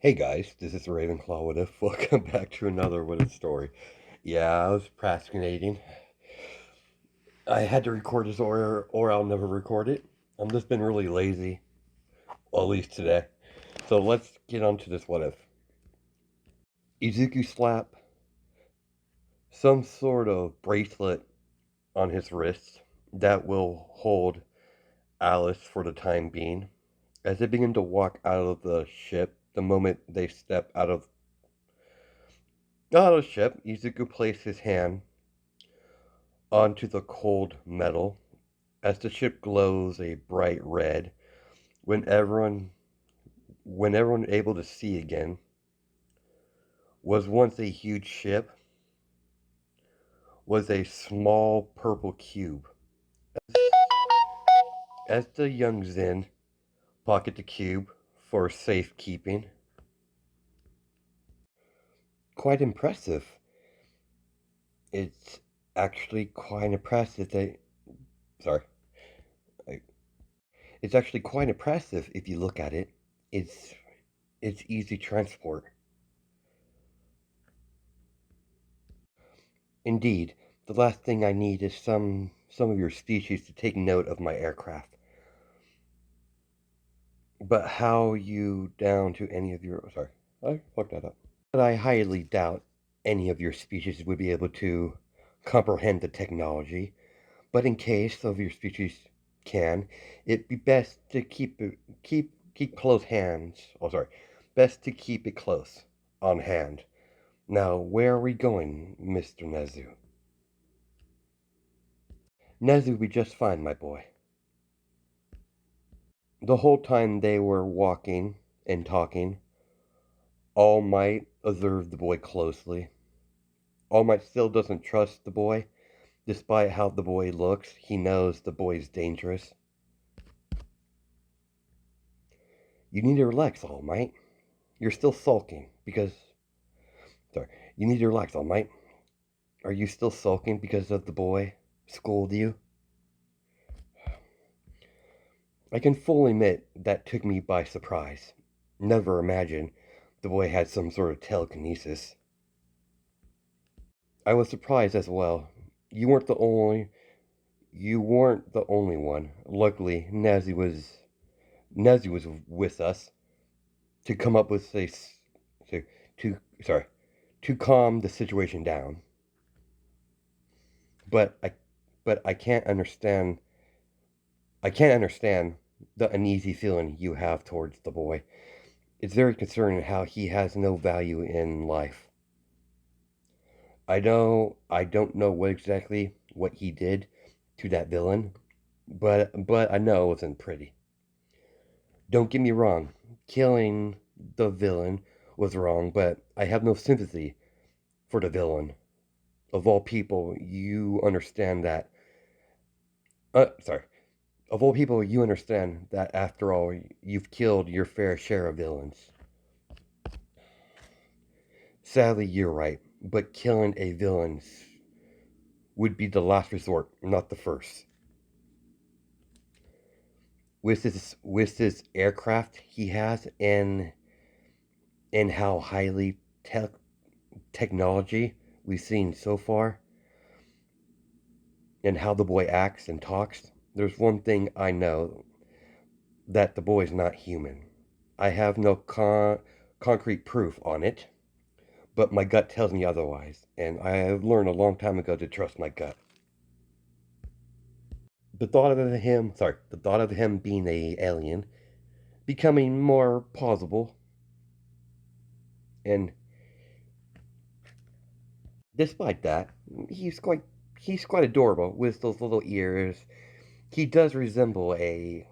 Hey guys, this is Ravenclaw with a welcome back to another What If story. Yeah, I was procrastinating. I had to record this or I'll never record it. I've just been really lazy, well, at least today. So let's get on to this What If. Izuku slap some sort of bracelet on his wrist that will hold Alice for the time being. As they begin to walk out of the ship, the moment they step out of the ship, Izuku places his hand onto the cold metal as the ship glows a bright red. When everyone able to see again, was once a huge ship, was a small purple cube. As the young Zen pocket the cube for safekeeping. Quite impressive. It's actually quite impressive that sorry. It's actually quite impressive if you look at it. It's it's easy transport. Indeed, the last thing I need is some of your species to take note of my aircraft. But how you down to any of your sorry, I fucked that up. But I highly doubt any of your species would be able to comprehend the technology. But in case of your species can, it'd be best to keep close hands. Oh sorry. Best to keep it close on hand. Now where are we going, Mr. Nezu? Nezu will be just fine, my boy. The whole time they were walking and talking, All Might observed the boy closely. All Might still doesn't trust the boy. Despite how the boy looks, he knows the boy's dangerous. You need to relax, All Might. You're still sulking because... Sorry. You need to relax, All Might. Are you still sulking because of the boy scolded you? I can fully admit that took me by surprise. Never imagined the boy had some sort of telekinesis. I was surprised as well. You weren't the only You weren't the only one. Luckily, Nazi was with us to come up with a to sorry to calm the situation down. But I can't understand. I can't understand the uneasy feeling you have towards the boy. It's very concerning how he has no value in life. I don't know what he did to that villain, but I know it wasn't pretty. Don't get me wrong, killing the villain was wrong, but I have no sympathy for the villain. Of all people, you understand that. Sorry. Of all people, you understand that after all, you've killed your fair share of villains. Sadly, you're right, but killing a villain would be the last resort, not the first. With this aircraft he has and how highly technology we've seen so far, and how the boy acts and talks, there's one thing I know, that the boy's not human. I have no concrete proof on it, but my gut tells me otherwise, and I have learned a long time ago to trust my gut. The thought of him being a alien, becoming more plausible, and despite that, he's quite he's quite adorable with those little ears. He does resemble a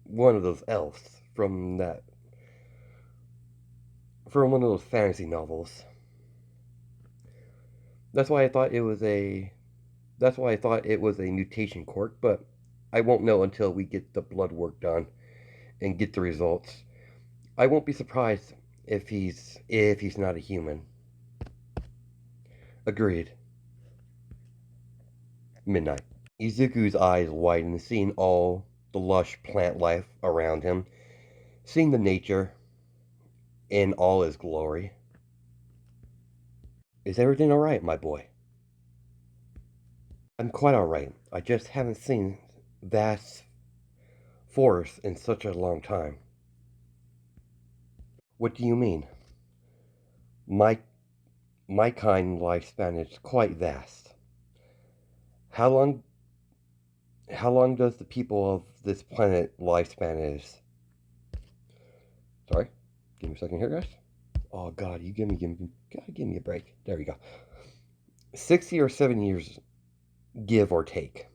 one of those elves from one of those fantasy novels. That's why I thought it was a that's why I thought it was a mutation quirk, but I won't know until we get the blood work done and get the results. I won't be surprised if he's not a human. Agreed. Midnight. Izuku's eyes widen, seeing all the lush plant life around him, seeing the nature, in all his glory. Is everything alright, my boy? I'm quite alright. I just haven't seen vast forests in such a long time. What do you mean? My my kind lifespan is quite vast. How long how long does the people of this planet lifespan is? Sorry? Give me a second here, guys. Oh god, you gotta give me a break. There we go. 60 or 70 years, give or take.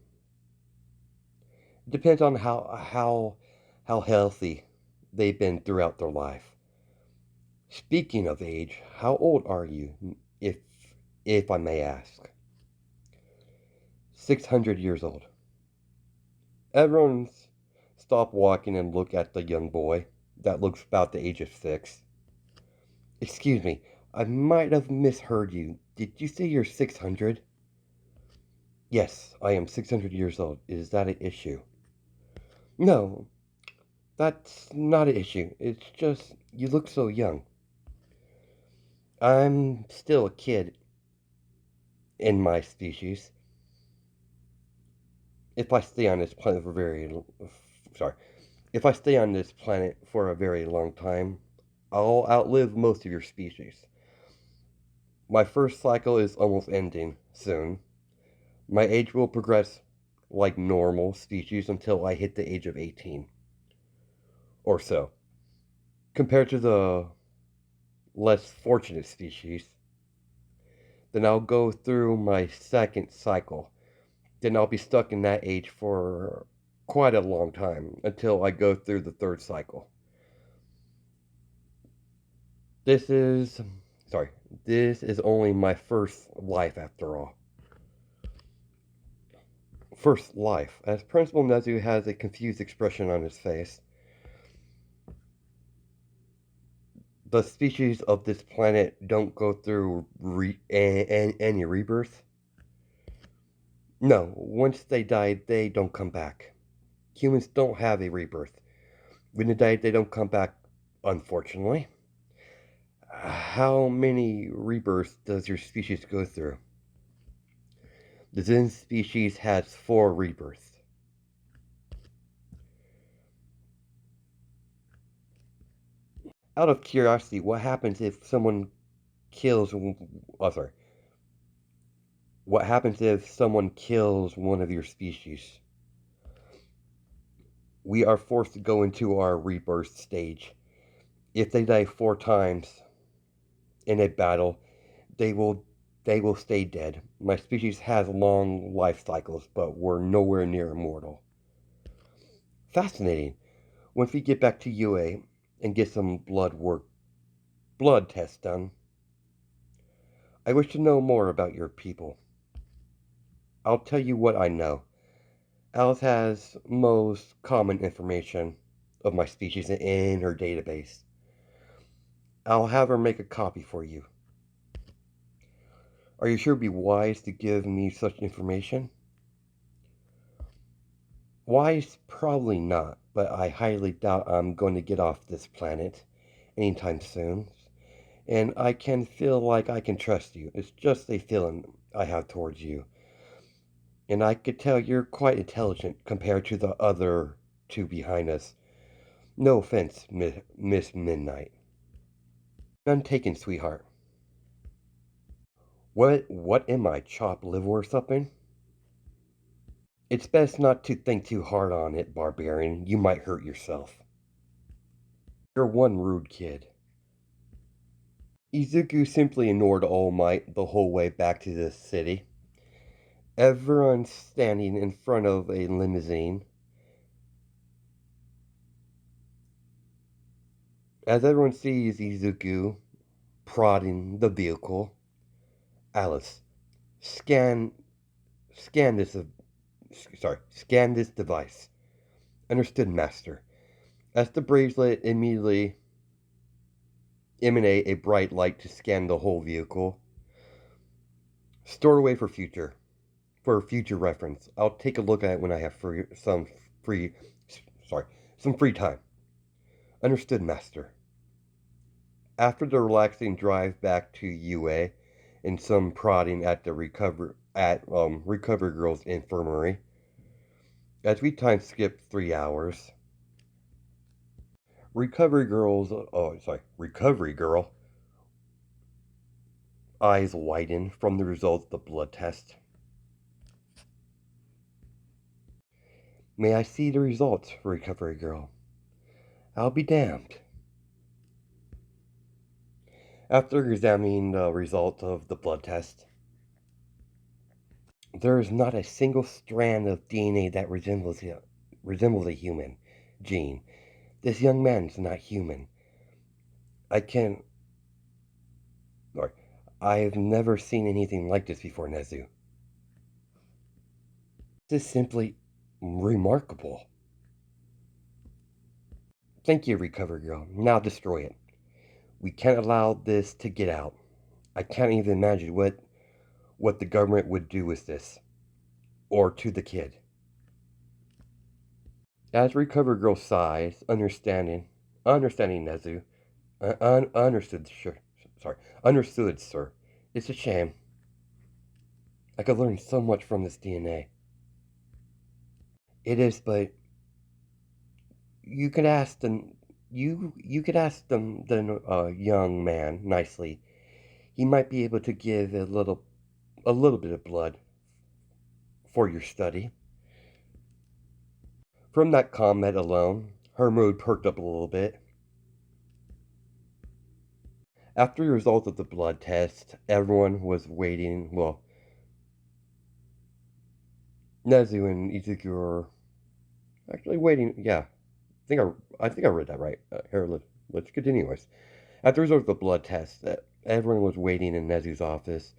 Depends on how healthy they've been throughout their life. Speaking of age, how old are you, if I may ask? 600 years old. Everyone stop walking and look at the young boy that looks about the age of 6. Excuse me, I might have misheard you. Did you say you're 600? Yes, I am 600 years old. Is that an issue? No, that's not an issue. It's just you look so young. I'm still a kid in my species. If I stay on this planet for sorry, if I stay on this planet for a very long time, I'll outlive most of your species. My first cycle is almost ending soon. My age will progress like normal species until I hit the age of 18 or so. Compared to the less fortunate species, then I'll go through my second cycle. Then I'll be stuck in that age for quite a long time until I go through the third cycle. This is, sorry, this is only my first life after all. First life, as Principal Nezu has a confused expression on his face. The species of this planet don't go through any rebirth. No, once they die, they don't come back. Humans don't have a rebirth. When they die, they don't come back, unfortunately. How many rebirths does your species go through? The Zen species has 4 rebirths. Out of curiosity, what happens if someone kills... Oh, sorry. What happens if someone kills one of your species? We are forced to go into our rebirth stage. If they die 4 times in a battle, they will stay dead. My species has long life cycles, but we're nowhere near immortal. Fascinating. Once we get back to UA and get some blood tests done, I wish to know more about your people. I'll tell you what I know. Alice has most common information of my species in her database. I'll have her make a copy for you. Are you sure it'd be wise to give me such information? Wise, probably not, but I highly doubt I'm going to get off this planet anytime soon. And I can feel like I can trust you. It's just a feeling I have towards you. And I could tell you're quite intelligent compared to the other 2 behind us. No offense, Miss Midnight. None taken, sweetheart. What am I, chopped liver or something? It's best not to think too hard on it, barbarian. You might hurt yourself. You're one rude kid. Izuku simply ignored All Might the whole way back to the city. Everyone standing in front of a limousine. As everyone sees Izuku prodding the vehicle, Alice, scan scan this scan this device. Understood, master. As the bracelet immediately emanate a bright light to scan the whole vehicle. Stored away for future reference. I'll take a look at it when I have free time. Understood, master. After the relaxing drive back to UA and some prodding at the recovery girl's infirmary, as we time skip 3 hours, recovery girl eyes widen from the results of the blood test. May I see the results, recovery girl? I'll be damned. After examining the results of the blood test, there is not a single strand of DNA that resembles a human gene. This young man is not human. I can or I've never seen anything like this before, Nezu. This is simply remarkable. Thank you, recovery girl. Now destroy it. We can't allow this to get out. I can't even imagine what the government would do with this. Or to the kid. As recovery girl sighs, understanding Nezu, understood, sure, sorry, understood, sir. It's a shame. I could learn so much from this DNA. It is, but you could ask them. You could ask them the young man nicely. He might be able to give a little bit of blood for your study. From that comment alone, her mood perked up a little bit. After the result of the blood test, everyone was waiting. Well, Nezu and Izuku were actually waiting. Yeah, I think I read that right. Here, let's continue. Anyways, after the result of the blood test, everyone was waiting in Nezu's office.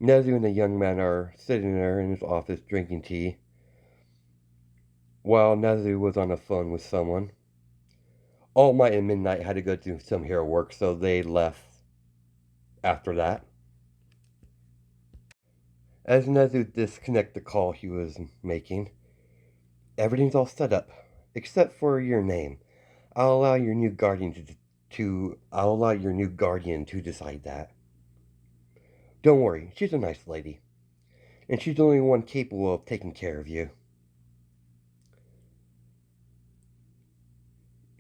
Nezu and the young man are sitting there in his office drinking tea, while Nezu was on the phone with someone. All Might and Midnight had to go do some hero work, so they left after that. As Nezu disconnected the call he was making, everything's all set up, except for your name. I'll allow your new guardian I'll allow your new guardian to decide that. Don't worry, she's a nice lady, and she's the only one capable of taking care of you.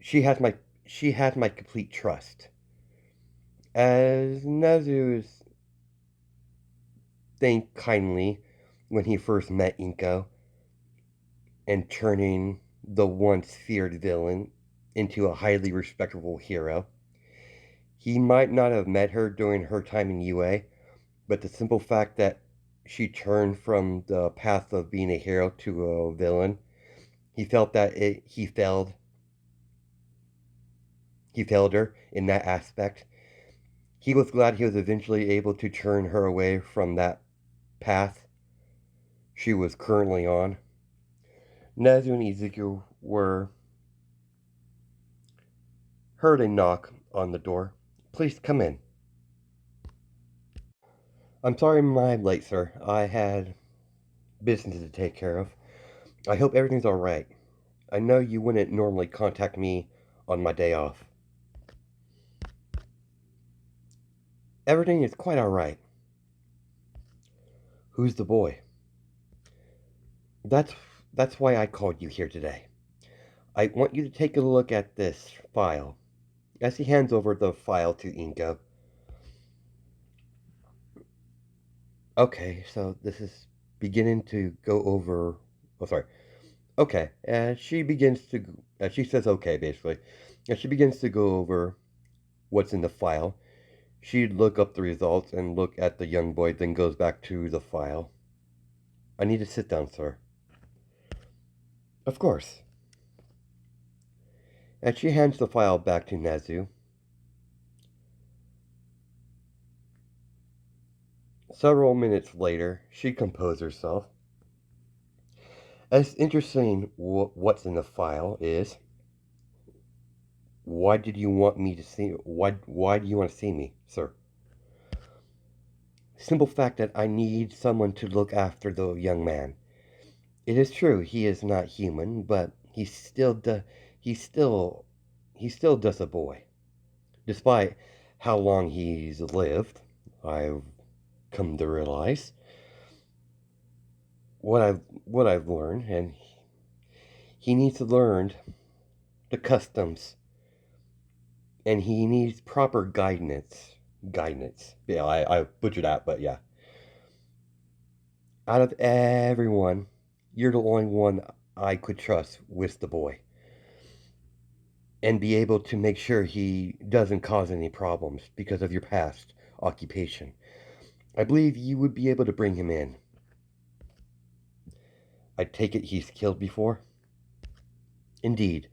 She has my complete trust. As Nezu's thanked kindly when he first met Inko, and turning the once feared villain into a highly respectable hero. He might not have met her during her time in UA, but the simple fact that she turned from the path of being a hero to a villain, he felt that he failed her in that aspect. He was glad he was eventually able to turn her away from that path she was currently on. Nezu and Izuku were heard a knock on the door. Please come in. I'm sorry I'm late, sir. I had business to take care of. I hope everything's alright. I know you wouldn't normally contact me on my day off. Everything is quite alright. Who's the boy? That's that's why I called you here today. I want you to take a look at this file. As he hands over the file to Inko. Okay, so this is beginning to go over. Oh, sorry. Okay, and she says okay, basically. And she begins to go over what's in the file. She'd look up the results and look at the young boy, then goes back to the file. I need to sit down, sir. Of course. And she hands the file back to Nezu. Several minutes later, she composed herself. As interesting what's in the file is, why do you want to see me, sir? Simple fact that I need someone to look after the young man. It is true he is not human, but he's still just a boy. Despite how long he's lived, I've come to realize what I've learned, and he needs to learn the customs, and he needs proper guidance. Guidance. Yeah, I butchered that, but yeah. Out of everyone, you're the only one I could trust with the boy, and be able to make sure he doesn't cause any problems because of your past occupation. I believe you would be able to bring him in. I take it he's killed before? Indeed.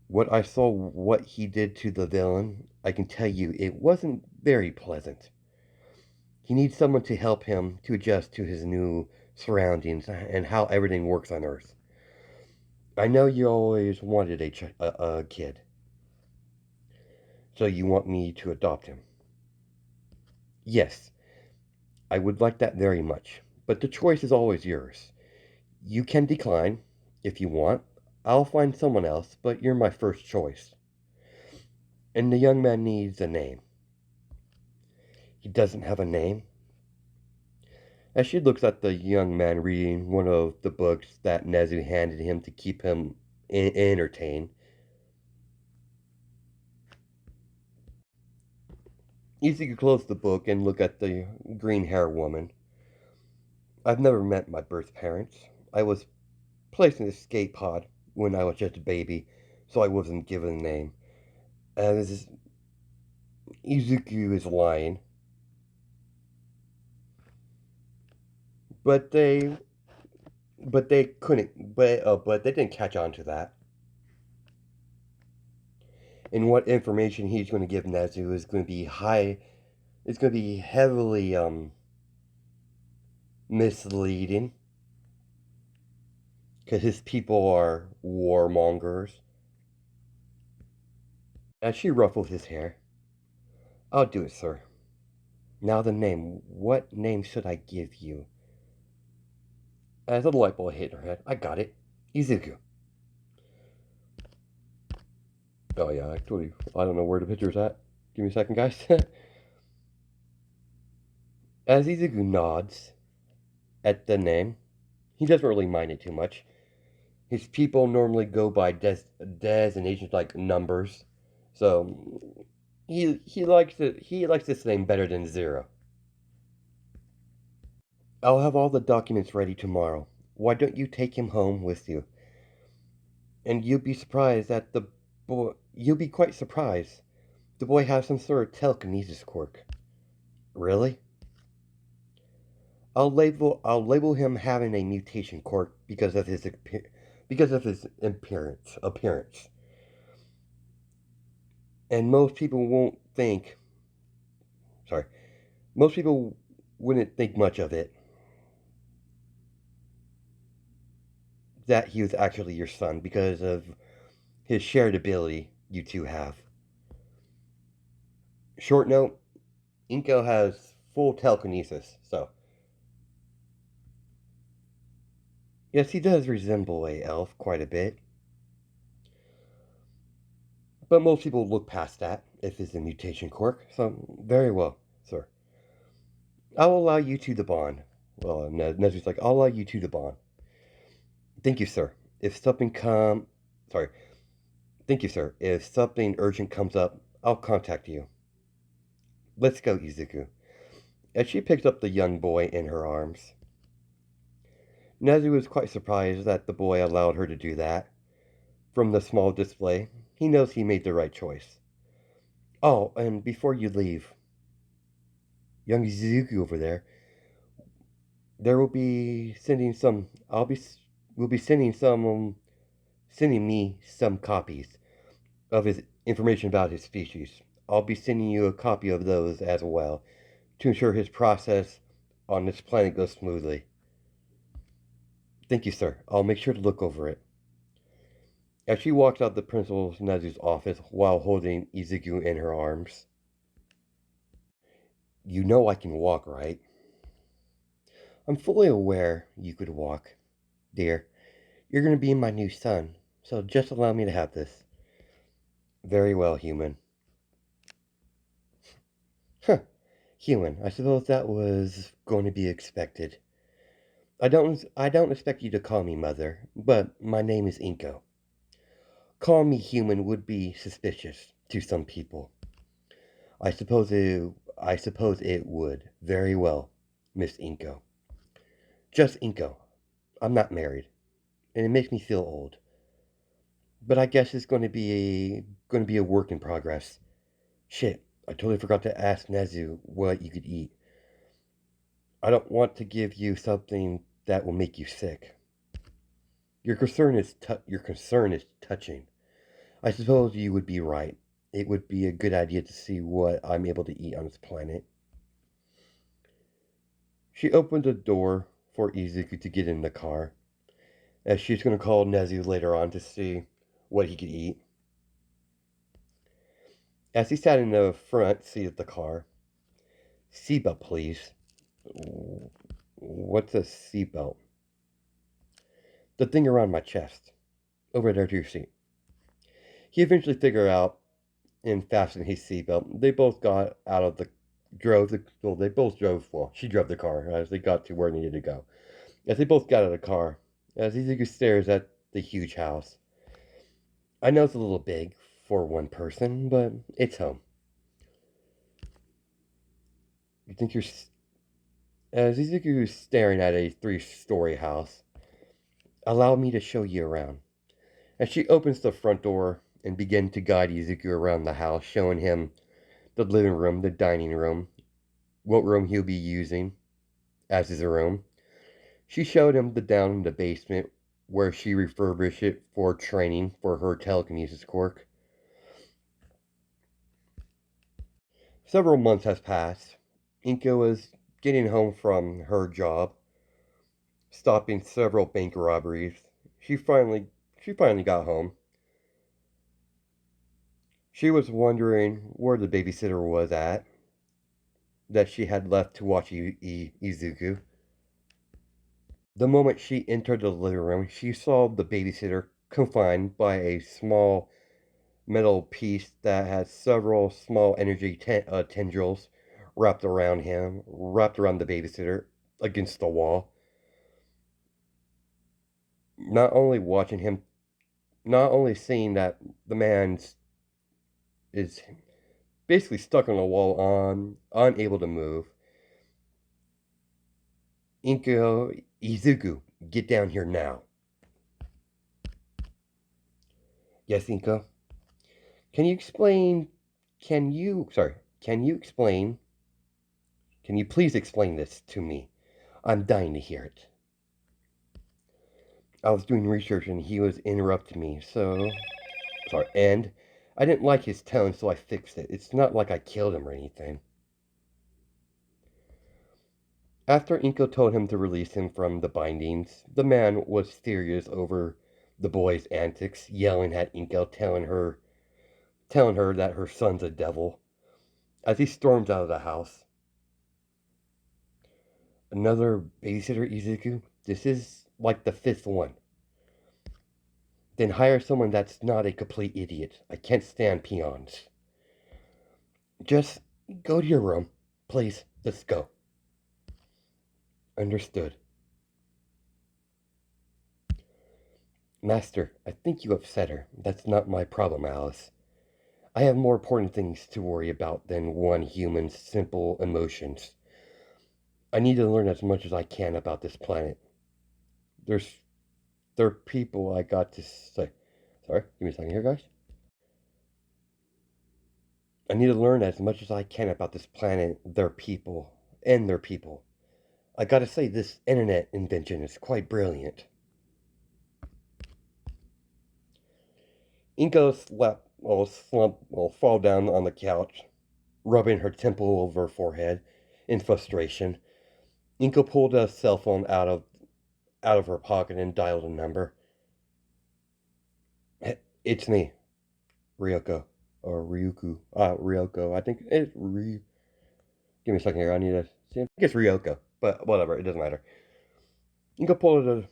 What I saw what he did to the villain, I can tell you it wasn't very pleasant. He needs someone to help him to adjust to his new surroundings and how everything works on Earth. I know you always wanted a kid, so you want me to adopt him. Yes, I would like that very much, but the choice is always yours. You can decline if you want. I'll find someone else, but you're my first choice. And the young man needs a name. He doesn't have a name. As she looks at the young man reading one of the books that Nezu handed him to keep him entertained, Izuku closed the book and looked at the green haired woman. I've never met my birth parents. I was placed in a escape pod when I was just a baby, so I wasn't given a name. As Izuku is lying, but they couldn't, but they didn't catch on to that. And what information he's going to give Nezu is going to be high. It's going to be heavily misleading because his people are warmongers. As she ruffled his hair, I'll do it, sir. Now the name. What name should I give you? As a light bulb hit her head, I got it. Izuku. Oh yeah, actually, I don't know where the picture's at. Give me a second, guys. As Izuku nods at the name, he doesn't really mind it too much. His people normally go by designations like numbers, so he likes this name better than zero. I'll have all the documents ready tomorrow. Why don't you take him home with you? And you'll be surprised that the boy. You'll be quite surprised. The boy has some sort of telekinesis quirk. Really? I'll label him having a mutation quirk because of his appearance. And sorry, most people wouldn't think much of it that he was actually your son because of his shared ability you two have. Short note, Inko has full telekinesis, so yes, he does resemble a elf quite a bit. But most people look past that if it's a mutation quirk, so very well, sir. I'll allow you two to bond. Well, Nezu's like, I'll allow you two to bond. Thank you, sir. If something come, sorry. Thank you, sir. If something urgent comes up, I'll contact you. Let's go, Izuku. As she picks up the young boy in her arms. Nezu was quite surprised that the boy allowed her to do that. From the small display, he knows he made the right choice. Oh, and before you leave, young Izuku over there will be sending some. We'll be sending me some copies of his information about his species. I'll be sending you a copy of those as well to ensure his process on this planet goes smoothly. Thank you, sir. I'll make sure to look over it. As she walks out the Principal Nezu's office while holding Izuku in her arms. You know I can walk, right? I'm fully aware you could walk, dear. You're going to be my new son, so just allow me to have this. Very well, human. Human, I suppose that was going to be expected. I don't expect you to call me mother, but my name is Inko. Calling me human would be suspicious to some people. I suppose it would. Very well, Miss Inko. Just Inko. I'm not married, and it makes me feel old. But I guess it's going to be a work in progress. Shit, I totally forgot to ask Nezu what you could eat. I don't want to give you something that will make you sick. Your concern is touching. I suppose you would be right. It would be a good idea to see what I'm able to eat on this planet. She opened the door for Izuku to get in the car, as she's going to call Nezu later on to see what he could eat. As he sat in the front seat of the car, seatbelt, please. What's a seatbelt? The thing around my chest. Over there to your seat. He eventually figured out and fastened his seatbelt. They both got out of the they both drove, well, she drove the car as they got to where they needed to go. As they both got out of the car, as Izuku stares at the huge house. I know it's a little big for one person, but it's home. You think you're. As Izuku is staring at a 3-story house, allow me to show you around. As she opens the front door and begins to guide Izuku around the house, showing him the living room, the dining room, what room he'll be using as his room. She showed him the down in the basement where she refurbished it for training for her telekinesis quirk. Several months has passed. Inko was getting home from her job, stopping several bank robberies. She finally got home. She was wondering where the babysitter was at that she had left to watch Izuku. The moment she entered the living room, she saw the babysitter confined by a small metal piece that had several small energy tendrils wrapped around the babysitter against the wall. Not only watching him, not only seeing that the man is basically stuck on the wall, unable to move. Inko, Izuku, get down here now. Yes, Inko. Can you explain? Can you explain? Can you please explain this to me? I'm dying to hear it. I was doing research and he was interrupting me, so. Sorry, and I didn't like his tone, so I fixed it. It's not like I killed him or anything. After Inko told him to release him from the bindings, the man was furious over the boy's antics, yelling at Inko, telling her that her son's a devil. As he storms out of the house, another babysitter, Izuku? This is like the 5th one. Then hire someone that's not a complete idiot. I can't stand peons. Just go to your room. Please, let's go. Understood. Master, I think you upset her. That's not my problem, Alice. I have more important things to worry about than one human's simple emotions. I need to learn as much as I can about this planet. There's there are people I got to say. Sorry, give me a second here, guys. I need to learn as much as I can about this planet, their people, and their people. I gotta say, this internet invention is quite brilliant. Inko fall down on the couch, rubbing her temple over her forehead in frustration. Inko pulled a cell phone out of her pocket and dialed a number. It's me, Ryoko. Or Ryuku. Ryoko. I think it's Give me a second here. I need to see. I think it's Ryoko. But whatever. It doesn't matter. Inko pulled it.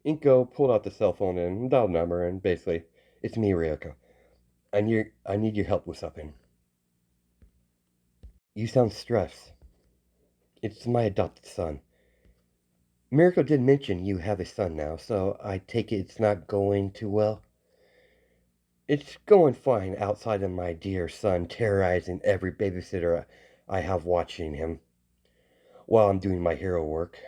Inko pulled out the cell phone and dialed a number, and basically, it's me, Ryoko. I need your help with something. You sound stressed. It's my adopted son. Miracle did mention you have a son now, so I take it it's not going too well. It's going fine outside of my dear son terrorizing every babysitter I have watching him while I'm doing my hero work.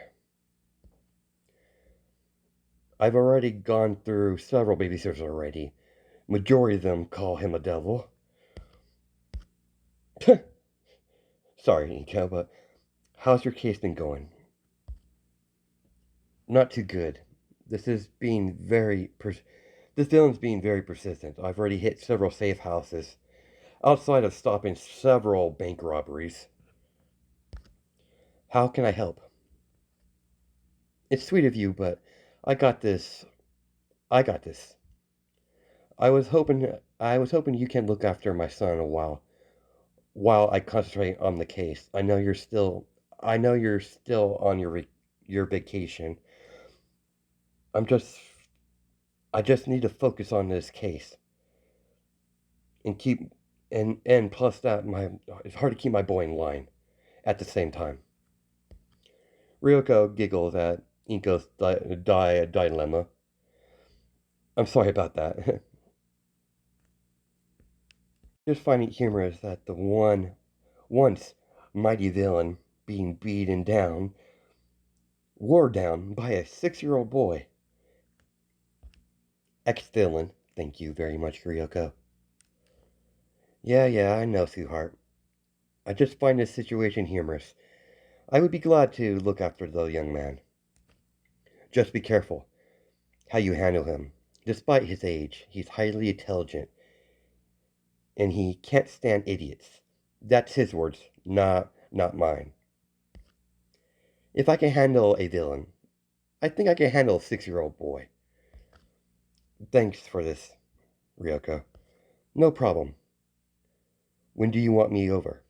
I've already gone through several babysitters already. Majority of them call him a devil. Sorry, Inko, but how's your case been going? Not too good. This is being very this villain's being very persistent. I've already hit several safe houses, outside of stopping several bank robberies. How can I help? It's sweet of you, but I got this. I got this. I was hoping you can look after my son a while I concentrate on the case. I know you're still on your vacation. I'm just I just need to focus on this case and keep and plus that my it's hard to keep my boy in line at the same time. Ryoko giggles at Inko's dilemma. I'm sorry about that. Just find it humorous that the once mighty villain being beaten down, wore down by a 6-year-old boy. Ex-villain. Thank you very much, Ryoko. Yeah, I know, sweetheart. I just find this situation humorous. I would be glad to look after the young man. Just be careful how you handle him. Despite his age, he's highly intelligent, and he can't stand idiots. That's his words, not mine. If I can handle a villain, I think I can handle a 6-year-old boy. Thanks for this, Ryoko. No problem. When do you want me over?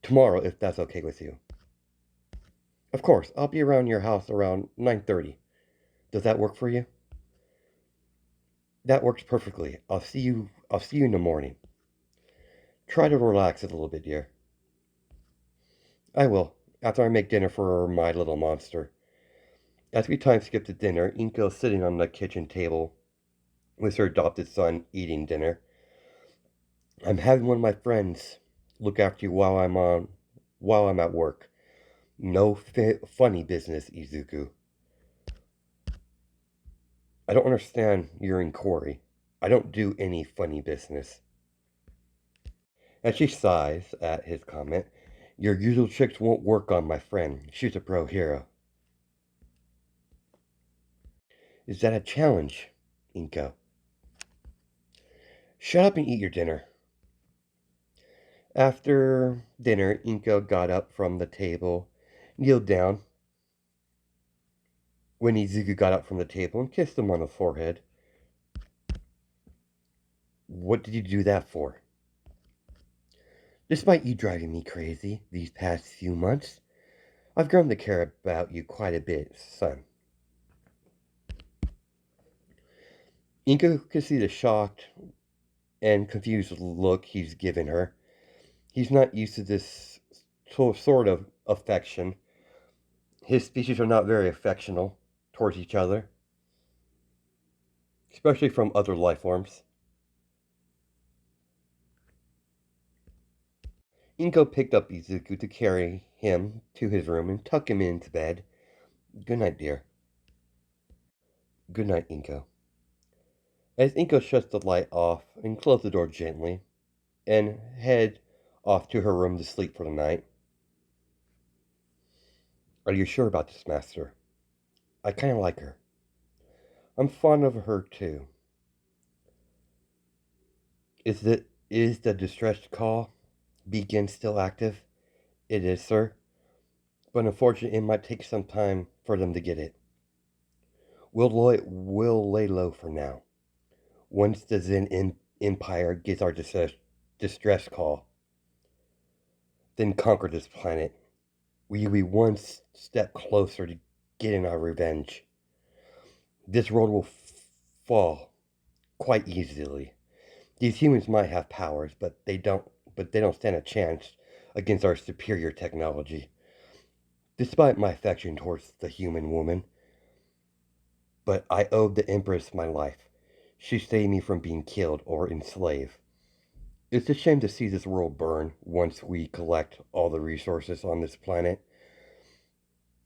Tomorrow, if that's okay with you. Of course, I'll be around your house around 9:30. Does that work for you? That works perfectly. I'll see you in the morning. Try to relax a little bit, dear. I will, after I make dinner for my little monster. As we time skip to dinner, Inko's sitting on the kitchen table with her adopted son eating dinner. I'm having one of my friends look after you while I'm at work. No funny business, Izuku. I don't understand your inquiry. I don't do any funny business. As she sighs at his comment, your usual tricks won't work on my friend. She's a pro hero. Is that a challenge, Inko? Shut up and eat your dinner. After dinner, Inko got up from the table, kneeled down when Izuku got up from the table and kissed him on the forehead. What did you do that for? Despite you driving me crazy these past few months, I've grown to care about you quite a bit, son. Inko could see the shocked and confused look he's given her. He's not used to this sort of affection. His species are not very affectional towards each other, especially from other life forms. Inko picked up Izuku to carry him to his room and tuck him into bed. Good night, dear. Good night, Inko. As Inko shuts the light off and closes the door gently and head off to her room to sleep for the night. Are you sure about this, Master? I kind of like her. I'm fond of her too. Is the distress call beacon still active? It is, sir. But unfortunately, it might take some time for them to get it. We'll lay low for now. Once the Empire gets our distress call, then conquer this planet, we'll be one step closer to getting our revenge. This world will fall quite easily. These humans might have powers, but they don't stand a chance against our superior technology. Despite my affection towards the human woman, but I owed the Empress my life. She saved me from being killed or enslaved. It's a shame to see this world burn once we collect all the resources on this planet.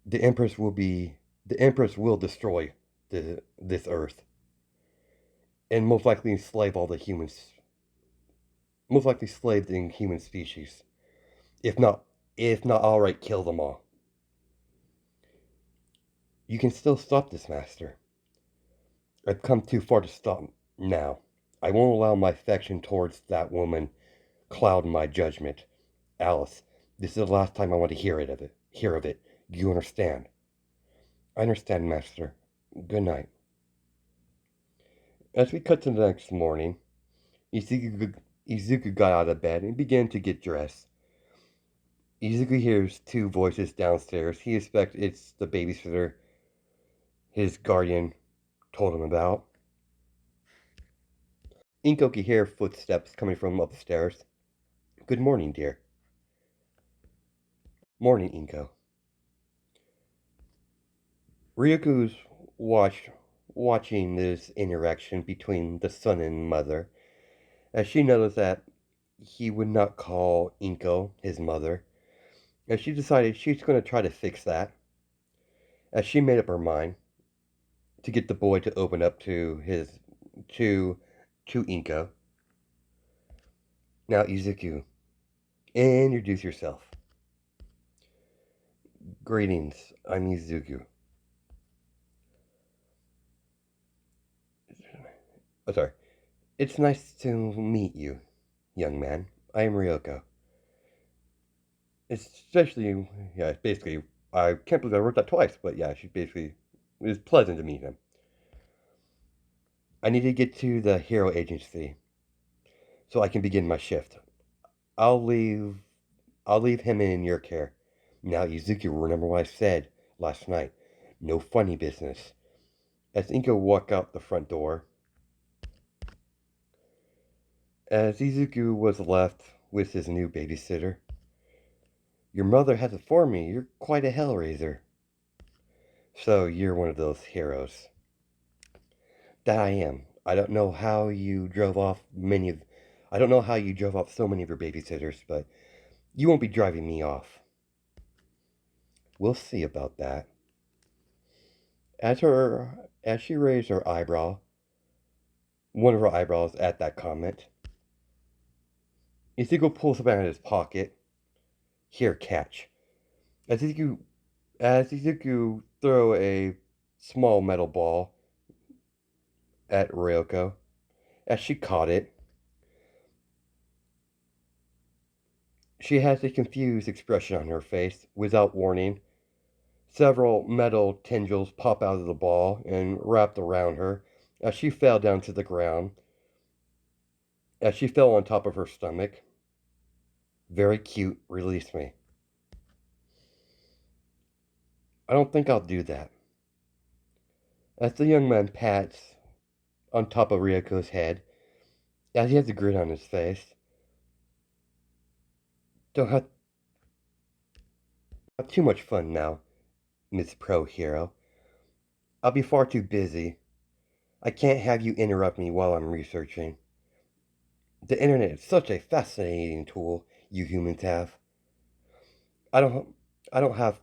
The Empress will be the Empress will destroy this earth and most likely enslave all the humans, most likely slave the human species. If not if not outright kill them all. You can still stop this, master. I've come too far to stop now. I won't allow my affection towards that woman cloud my judgment. Alice, this is the last time I want to hear of it. Do you understand? I understand, master. Good night. As we cut to the next morning, Izuku got out of bed and began to get dressed. Izuku hears two voices downstairs. He expects it's the babysitter his guardian told him about. Inko can hear footsteps coming from upstairs. Good morning, dear. Morning, Inko. Ryoku's watching this interaction between the son and mother, as she noticed that he would not call Inko his mother, and she decided she's going to try to fix that, as she made up her mind to get the boy to open up to to Inko. Now, Izuku, introduce yourself. Greetings, I'm Izuku. Oh, sorry. It's nice to meet you, young man. I am Ryoko. Especially, yeah, basically, I can't believe I wrote that twice, but yeah, she basically, it was pleasant to meet him. I need to get to the hero agency so I can begin my shift. I'll leave, I'll leave him in your care. Now, Izuku, remember what I said last night. No funny business. As Inko walked out the front door, as Izuku was left with his new babysitter, your mother has informed me you're quite a hellraiser. So you're one of those heroes. That I am. I don't know how you drove off so many of your babysitters, but you won't be driving me off. We'll see about that. As she raised her eyebrow, one of her eyebrows at that comment, Izuku pulls something out of his pocket. Here, catch. As Izuku, as Izuku throw a small metal ball at Ryoko, as she caught it, she has a confused expression on her face. Without warning, several metal tendrils pop out of the ball and wrapped around her as she fell down to the ground, as she fell on top of her stomach. Very cute, release me. I don't think I'll do that. As the young man pats on top of Ryoko's head, as he has a grin on his face, don't have too much fun now, Miss Pro Hero. I'll be far too busy. I can't have you interrupt me while I'm researching. The internet is such a fascinating tool you humans have. I don't I don't have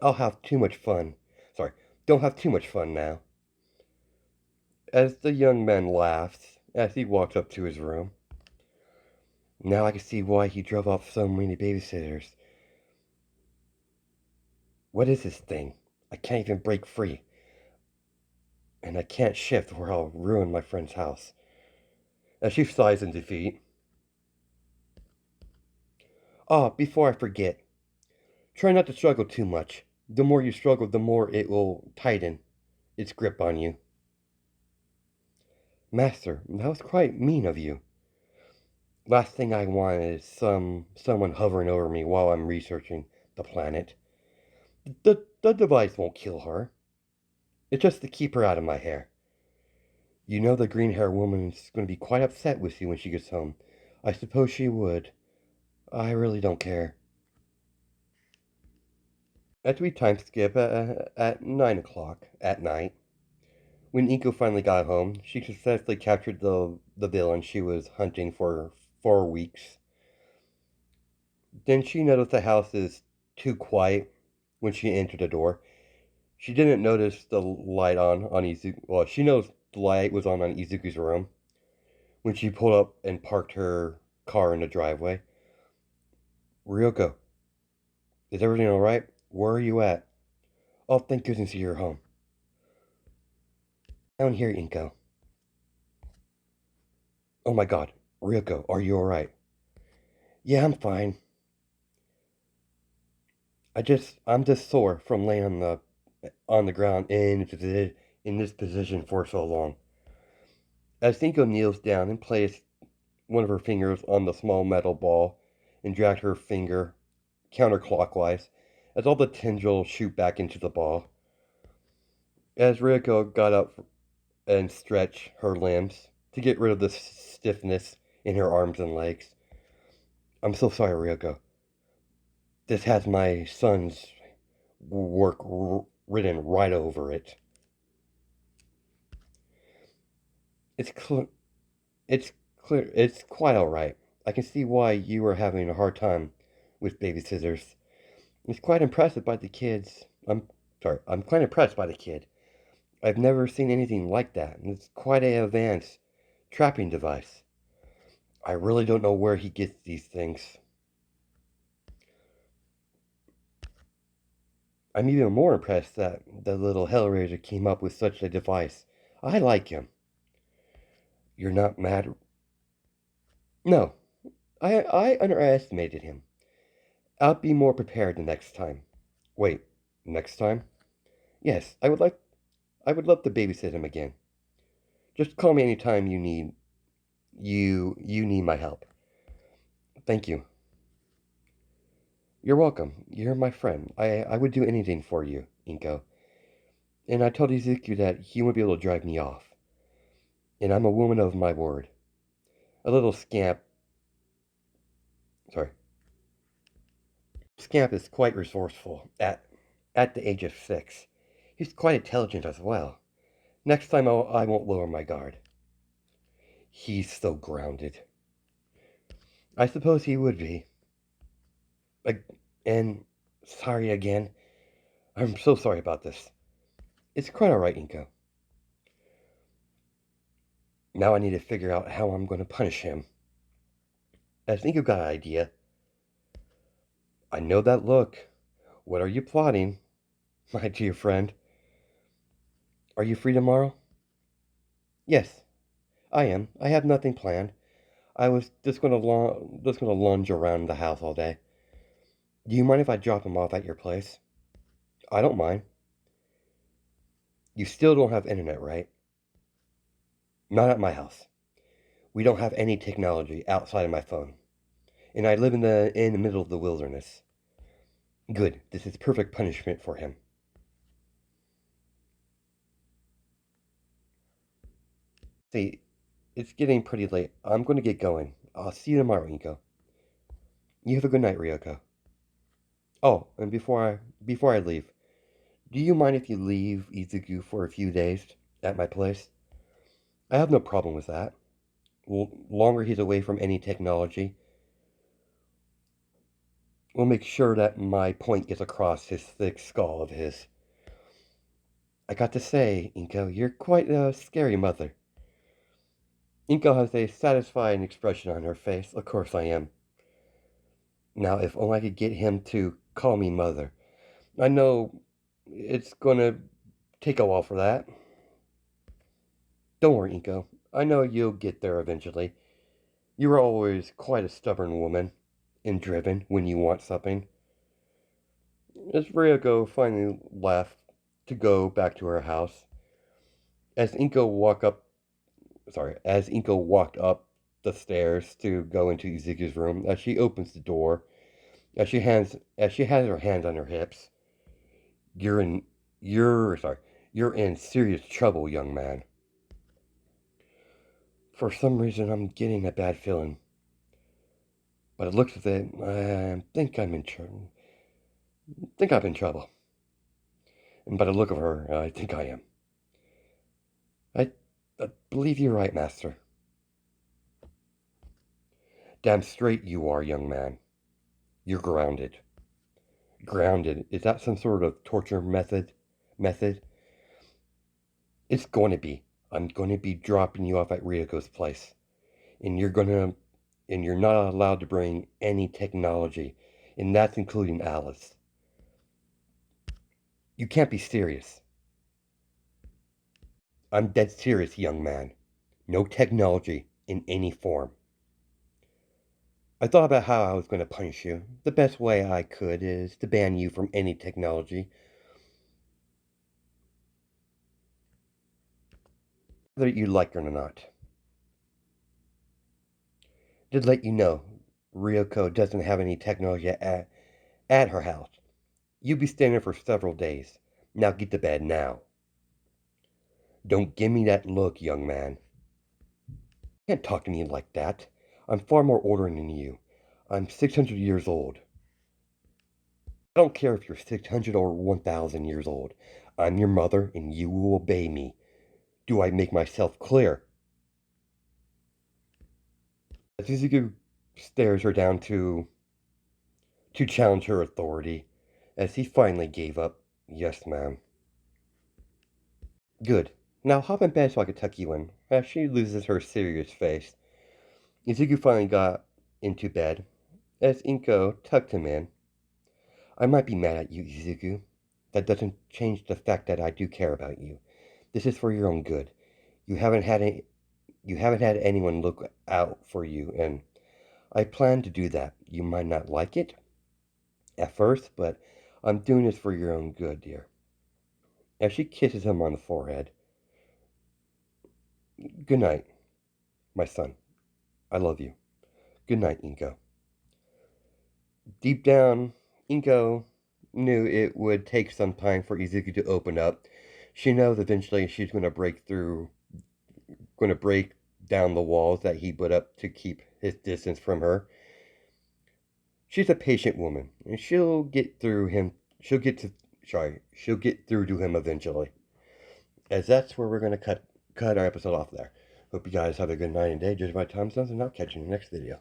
I'll have too much fun. Sorry, don't have too much fun now. As the young man laughs as he walks up to his room. Now I can see why he drove off so many babysitters. What is this thing? I can't even break free. And I can't shift or I'll ruin my friend's house. As she sighs in defeat. Ah, before I forget, try not to struggle too much. The more you struggle, the more it will tighten its grip on you. Master, that was quite mean of you. Last thing I want is someone hovering over me while I'm researching the planet. The device won't kill her. It's just to keep her out of my hair. You know the green hair woman's going to be quite upset with you when she gets home. I suppose she would. I really don't care. After we time skip at 9 o'clock at night, when Inko finally got home, she successfully captured the villain she was hunting for 4 weeks. Then she noticed the house is too quiet when she entered the door. She didn't notice the light on Izuku. Well, she knows the light was on Izuku's room when she pulled up and parked her car in the driveway. Ryoko, is everything all right? Where are you at? Oh, thank goodness you're home. Down here, Inko. Oh my God, Ryoko, are you all right? Yeah, I'm fine. I'm just sore from laying on the ground in this position for so long. As Inko kneels down and placed one of her fingers on the small metal ball and dragged her finger counterclockwise as all the tendrils shoot back into the ball. As Ryoko got up and stretched her limbs to get rid of the stiffness in her arms and legs. I'm so sorry, Ryoko. This has my son's work written right over it. It's cl- it's clear. It's quite all right. I can see why you are having a hard time with babysitters. It's quite impressive by the kids. I'm sorry. I'm quite impressed by the kid. I've never seen anything like that. And it's quite an advanced trapping device. I really don't know where he gets these things. I'm even more impressed that the little Hellraiser came up with such a device. I like him. You're not mad? No, I underestimated him. I'll be more prepared the next time. Wait, next time? Yes, I would love to babysit him again. Just call me anytime you need my help. Thank you. You're welcome. You're my friend. I would do anything for you, Inko. And I told Izuku that he wouldn't be able to drive me off. And I'm a woman of my word. A little sorry, scamp is quite resourceful at the age of 6. He's quite intelligent as well. Next time I won't lower my guard. He's so grounded. I suppose he would be. And sorry again. I'm so sorry about this. It's quite alright, Inko. Now I need to figure out how I'm going to punish him. I think you've got an idea. I know that look. What are you plotting, my dear friend? Are you free tomorrow? Yes, I am. I have nothing planned. I was just gonna lunge around the house all day. Do you mind if I drop him off at your place? I don't mind. You still don't have internet, right? Not at my house. We don't have any technology outside of my phone. And I live in the middle of the wilderness. Good. This is perfect punishment for him. See, it's getting pretty late. I'm going to get going. I'll see you tomorrow, Inko. You have a good night, Ryoko. Oh, and before I leave, do you mind if you leave Izuku for a few days at my place? I have no problem with that. Longer he's away from any technology, we'll make sure that my point gets across his thick skull of his. I got to say, Inko, you're quite a scary mother. Inko has a satisfying expression on her face. Of course I am. Now, if only I could get him to call me mother. I know it's gonna take a while for that. Don't worry, Inko. I know you'll get there eventually. You were always quite a stubborn woman and driven when you want something. As Ryoko finally left to go back to her house, as Inko as Inko walked up the stairs to go into Izuku's room, as she opens the door, as she has her hands on her hips, you're in you're in serious trouble, young man. For some reason, I'm getting a bad feeling, but it looks as if I think I'm in trouble. think I'm in trouble. And by the look of her, I think I am. I, I believe you're right, Master. Damn straight you are, young man. You're grounded. Grounded. Is that some sort of torture method? Method? It's going to be. I'm going to be dropping you off at Ryoko's place. And you're not allowed to bring any technology. And that's including Alice. You can't be serious. I'm dead serious, young man. No technology in any form. I thought about how I was going to punish you. The best way I could is to ban you from any technology, whether you like it or not. To let you know, Ryoko doesn't have any technology at her house. You'll be staying there for several days. Now get to bed now. Don't give me that look, young man. You can't talk to me like that. I'm far more orderly than you. I'm 600 years old. I don't care if you're 600 or 1,000 years old. I'm your mother and you will obey me. Do I make myself clear? As Izuku stares her down to challenge her authority, as he finally gave up. Yes, ma'am. Good. Now hop in bed so I can tuck you in. As she loses her serious face, Izuku finally got into bed. As Inko tucked him in, I might be mad at you, Izuku. That doesn't change the fact that I do care about you. This is for your own good. You haven't had any, you haven't had anyone look out for you, and I plan to do that. You might not like it at first, but I'm doing this for your own good, dear. As she kisses him on the forehead, good night, my son. I love you. Good night, Inko. Deep down, Inko knew it would take some time for Izuku to open up. She knows eventually she's going to break down the walls that he put up to keep his distance from her. She's a patient woman, and she'll get through him. She'll get through to him eventually. As that's where we're going to cut our episode off there. Hope you guys have a good night and day. Just my time zones, and I'll catch you in the next video.